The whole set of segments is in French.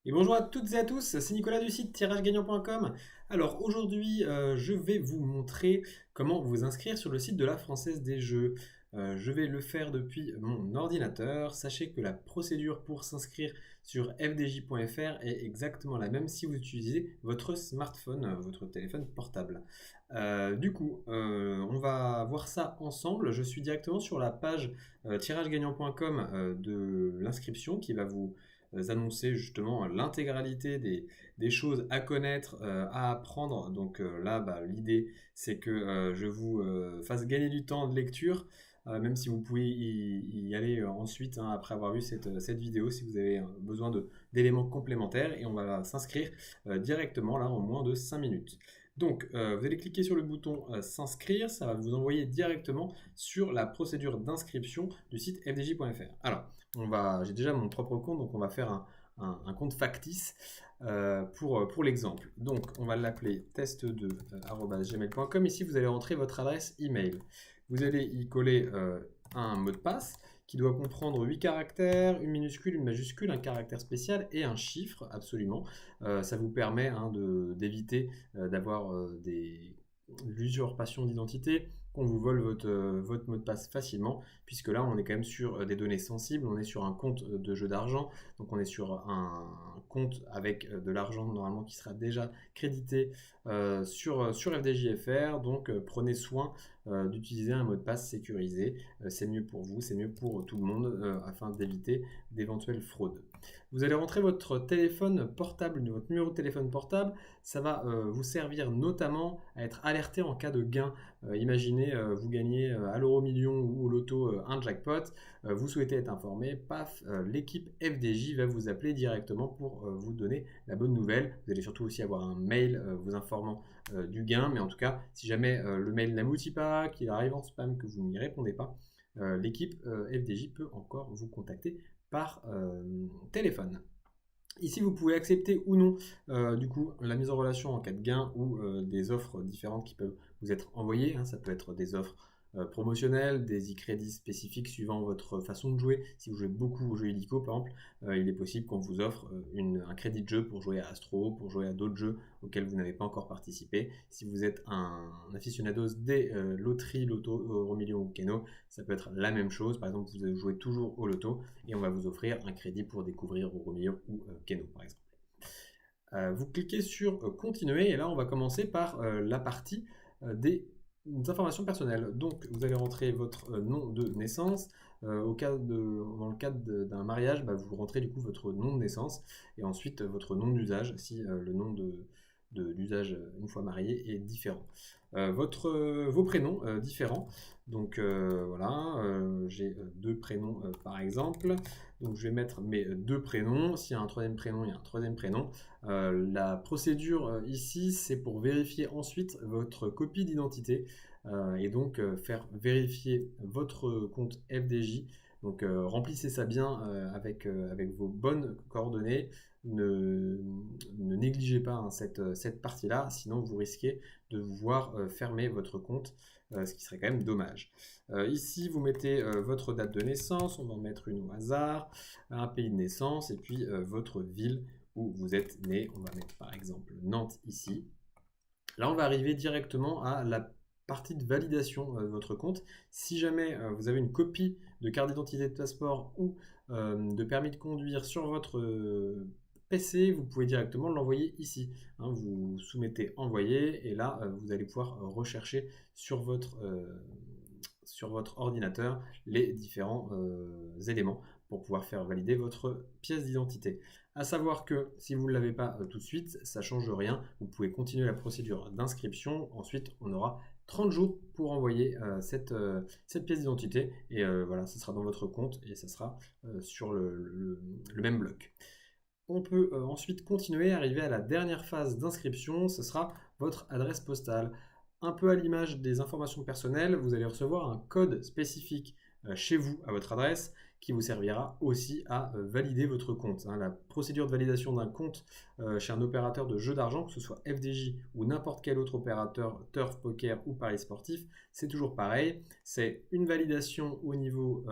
Et bonjour à toutes et à tous, c'est Nicolas du site tiragegagnant.com. Alors aujourd'hui, je vais vous montrer comment vous inscrire sur le site de la Française des Jeux. Je vais le faire depuis mon ordinateur. Sachez que la procédure pour s'inscrire sur fdj.fr est exactement la même si vous utilisez votre smartphone, votre téléphone portable. On va voir ça ensemble. Je suis directement sur la page tiragegagnant.com de l'inscription qui va vous annoncer justement l'intégralité des choses à connaître, à apprendre. L'idée c'est que je vous fasse gagner du temps de lecture, même si vous pouvez y aller ensuite, hein, après avoir vu cette vidéo, si vous avez besoin d'éléments complémentaires. Et on va s'inscrire directement là en moins de 5 minutes. Donc, vous allez cliquer sur le bouton s'inscrire, ça va vous envoyer directement sur la procédure d'inscription du site fdj.fr. Alors, j'ai déjà mon propre compte, donc on va faire un compte factice pour l'exemple. Donc, on va l'appeler test2@gmail.com. Ici, vous allez rentrer votre adresse email. Vous allez y coller un mot de passe qui doit comprendre 8 caractères, une minuscule, une majuscule, un caractère spécial et un chiffre, absolument. Ça vous permet d'éviter d'avoir l'usurpation d'identité, qu'on vous vole votre mot de passe facilement, puisque là on est quand même sur des données sensibles, on est sur un compte de jeu d'argent, donc on est sur un compte avec de l'argent normalement qui sera déjà crédité sur FDJFR, donc prenez soin d'utiliser un mot de passe sécurisé, c'est mieux pour vous, c'est mieux pour tout le monde afin d'éviter d'éventuelles fraudes. Vous allez rentrer votre téléphone portable, votre numéro de téléphone portable, ça va vous servir notamment à être alerté en cas de gain. Imaginez, vous gagnez à l'euro million ou au loto un jackpot, vous souhaitez être informé, paf, l'équipe FDJ va vous appeler directement pour vous donner la bonne nouvelle. Vous allez surtout aussi avoir un mail vous informant du gain, mais en tout cas, si jamais le mail n'aboutit pas, qu'il arrive en spam, que vous n'y répondez pas, l'équipe FDJ peut encore vous contacter par téléphone. Ici, vous pouvez accepter ou non la mise en relation en cas de gain ou des offres différentes qui peuvent vous être envoyées, hein. Ça peut être des offres promotionnelles, des e-crédits spécifiques suivant votre façon de jouer. Si vous jouez beaucoup aux jeux illico, par exemple, il est possible qu'on vous offre un crédit de jeu pour jouer à Astro, pour jouer à d'autres jeux auxquels vous n'avez pas encore participé. Si vous êtes un aficionados des loteries, loto, euro million ou keno, ça peut être la même chose. Par exemple, vous jouez toujours au loto et on va vous offrir un crédit pour découvrir euro million ou keno, par exemple. Vous cliquez sur continuer et là on va commencer par la partie des informations personnelles. Donc vous allez rentrer votre nom de naissance. Dans le cadre d'un mariage, vous rentrez du coup votre nom de naissance et ensuite votre nom d'usage si le nom d'usage une fois marié est différent. Vos prénoms différents. Donc j'ai deux prénoms par exemple. Donc je vais mettre mes deux prénoms. S'il y a un troisième prénom, il y a un troisième prénom. La procédure ici, c'est pour vérifier ensuite votre copie d'identité et donc faire vérifier votre compte FDJ. Donc remplissez ça bien avec vos bonnes coordonnées. Ne négligez pas cette partie-là, sinon vous risquez de vous voir fermer votre compte, ce qui serait quand même dommage. Ici, vous mettez votre date de naissance, on va en mettre une au hasard, un pays de naissance et puis votre ville où vous êtes né. On va mettre par exemple Nantes ici. Là, on va arriver directement à la partie de validation de votre compte. Si jamais vous avez une copie de carte d'identité de passeport ou de permis de conduire sur votre PC, vous pouvez directement l'envoyer ici. Hein, vous soumettez envoyer et là, vous allez pouvoir rechercher sur votre ordinateur les différents éléments pour pouvoir faire valider votre pièce d'identité. À savoir que si vous ne l'avez pas tout de suite, ça ne change rien. Vous pouvez continuer la procédure d'inscription. Ensuite, on aura 30 jours pour envoyer cette pièce d'identité. Et voilà, ce sera dans votre compte et ça sera sur le même bloc. On peut ensuite continuer, arriver à la dernière phase d'inscription. Ce sera votre adresse postale. Un peu à l'image des informations personnelles, vous allez recevoir un code spécifique chez vous à votre adresse qui vous servira aussi à valider votre compte. Hein. La procédure de validation d'un compte chez un opérateur de jeu d'argent, que ce soit FDJ ou n'importe quel autre opérateur, turf, poker ou paris sportif, c'est toujours pareil. C'est une validation au niveau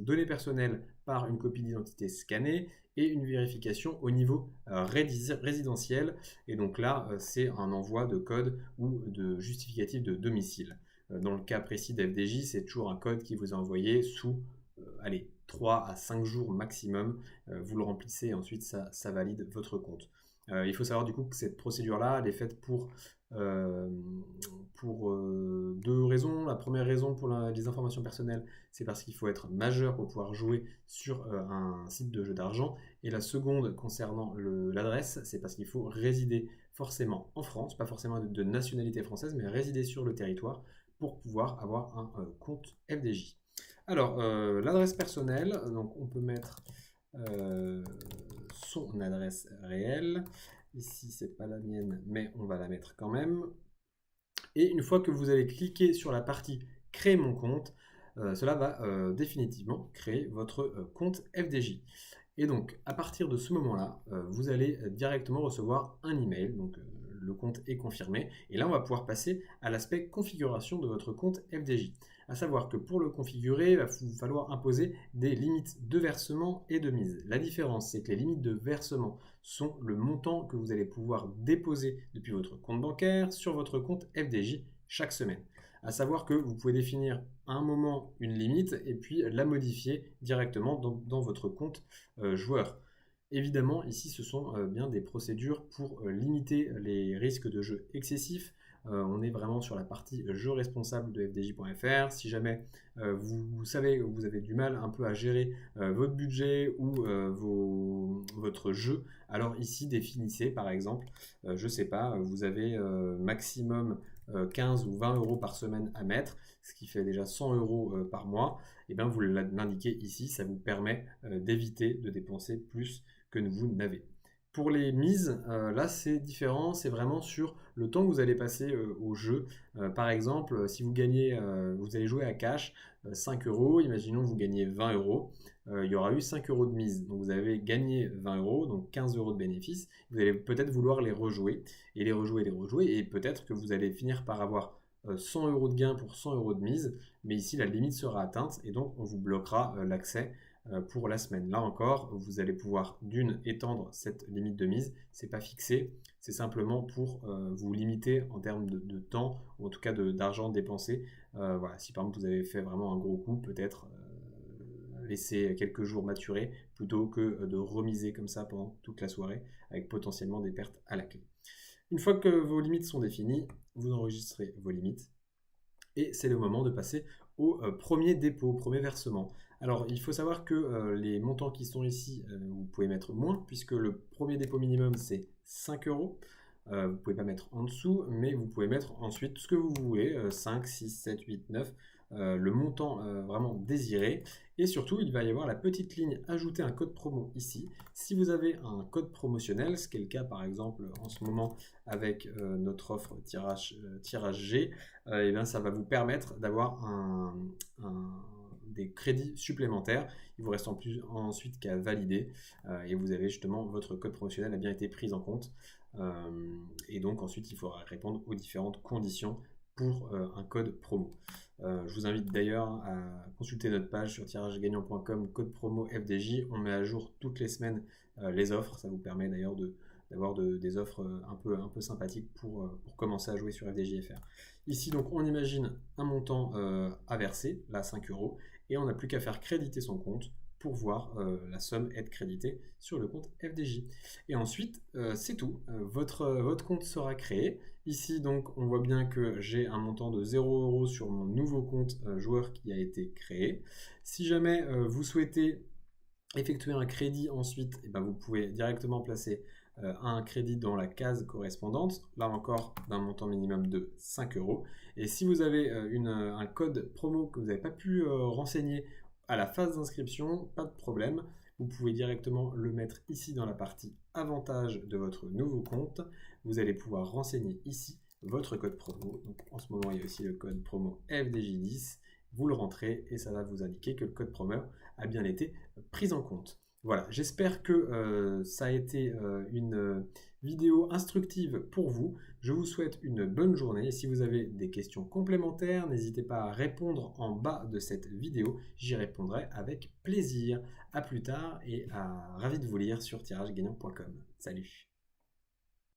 données personnelles par une copie d'identité scannée et une vérification au niveau résidentiel. Et donc là, c'est un envoi de code ou de justificatif de domicile. Dans le cas précis d'FDJ, c'est toujours un code qui vous est envoyé sous 3 à 5 jours maximum. Vous le remplissez et ensuite ça valide votre compte. Il faut savoir du coup que cette procédure-là, elle est faite pour 2 raisons. La première raison pour les informations personnelles, c'est parce qu'il faut être majeur pour pouvoir jouer sur un site de jeu d'argent. Et la seconde, concernant l'adresse, c'est parce qu'il faut résider forcément en France, pas forcément de nationalité française, mais résider sur le territoire pour pouvoir avoir un compte FDJ. Alors, l'adresse personnelle, donc on peut mettre son adresse réelle. Ici, c'est pas la mienne, mais on va la mettre quand même. Et une fois que vous allez cliquer sur la partie « Créer mon compte », cela va définitivement créer votre compte FDJ. Et donc, à partir de ce moment-là, vous allez directement recevoir un email. Donc, le compte est confirmé. Et là, on va pouvoir passer à l'aspect configuration de votre compte FDJ. À savoir que pour le configurer, il va vous falloir imposer des limites de versement et de mise. La différence, c'est que les limites de versement sont le montant que vous allez pouvoir déposer depuis votre compte bancaire sur votre compte FDJ chaque semaine. À savoir que vous pouvez définir à un moment une limite et puis la modifier directement dans votre compte joueur. Évidemment, ici, ce sont bien des procédures pour limiter les risques de jeu excessifs. On est vraiment sur la partie jeu responsable de fdj.fr. Si jamais vous savez que vous avez du mal un peu à gérer votre budget ou votre jeu, alors ici, définissez par exemple, je ne sais pas, vous avez maximum 15 ou 20 euros par semaine à mettre, ce qui fait déjà 100 euros par mois. Et bien vous l'indiquez ici, ça vous permet d'éviter de dépenser plus que vous n'avez. Pour les mises, là c'est différent, c'est vraiment sur le temps que vous allez passer au jeu. Par exemple, si vous gagnez, vous allez jouer à cash 5 euros, imaginons que vous gagnez 20 euros, il y aura eu 5 euros de mise. Donc vous avez gagné 20 euros, donc 15 euros de bénéfice. Vous allez peut-être vouloir les rejouer, et peut-être que vous allez finir par avoir 100 euros de gain pour 100 euros de mise, mais ici la limite sera atteinte et donc on vous bloquera l'accès pour la semaine. Là encore, vous allez pouvoir étendre cette limite de mise. C'est pas fixé, c'est simplement pour vous limiter en termes de temps ou en tout cas d'argent dépensé. Voilà, si par exemple vous avez fait vraiment un gros coup, peut-être laisser quelques jours maturer plutôt que de remiser comme ça pendant toute la soirée avec potentiellement des pertes à la clé. Une fois que vos limites sont définies, vous enregistrez vos limites et c'est le moment de passer au premier dépôt, au premier versement. Alors, il faut savoir que les montants qui sont ici, vous pouvez mettre moins, puisque le premier dépôt minimum, c'est 5 euros. Vous ne pouvez pas mettre en dessous, mais vous pouvez mettre ensuite ce que vous voulez, 5, 6, 7, 8, 9, le montant vraiment désiré. Et surtout, il va y avoir la petite ligne « Ajouter un code promo » ici. Si vous avez un code promotionnel, ce qui est le cas par exemple en ce moment avec notre offre tirage G, et bien, ça va vous permettre d'avoir des crédits supplémentaires. Il vous reste ensuite qu'à valider et vous avez justement votre code promotionnel a bien été pris en compte. Et donc ensuite, il faudra répondre aux différentes conditions pour un code promo. Je vous invite d'ailleurs à consulter notre page sur tiragegagnant.com, code promo FDJ. On met à jour toutes les semaines les offres. Ça vous permet d'ailleurs d'avoir des offres un peu sympathiques pour commencer à jouer sur FDJ.fr. Ici, donc, on imagine un montant à verser, là 5 euros, et on n'a plus qu'à faire créditer son compte pour voir la somme être créditée sur le compte FDJ. Et ensuite, c'est tout. Votre compte sera créé. Ici, donc, on voit bien que j'ai un montant de 0 € sur mon nouveau compte joueur qui a été créé. Si jamais vous souhaitez effectuer un crédit ensuite, et ben vous pouvez directement placer un crédit dans la case correspondante, là encore d'un montant minimum de 5 euros. Et si vous avez un code promo que vous n'avez pas pu renseigner à la phase d'inscription, pas de problème. Vous pouvez directement le mettre ici dans la partie avantages de votre nouveau compte. Vous allez pouvoir renseigner ici votre code promo. Donc, en ce moment, il y a aussi le code promo FDJ10. vous le rentrez et ça va vous indiquer que le code promo a bien été pris en compte. Voilà, j'espère que ça a été une vidéo instructive pour vous. Je vous souhaite une bonne journée. Et si vous avez des questions complémentaires, n'hésitez pas à répondre en bas de cette vidéo. J'y répondrai avec plaisir. À plus tard et ravi de vous lire sur tiragegagnant.com. Salut!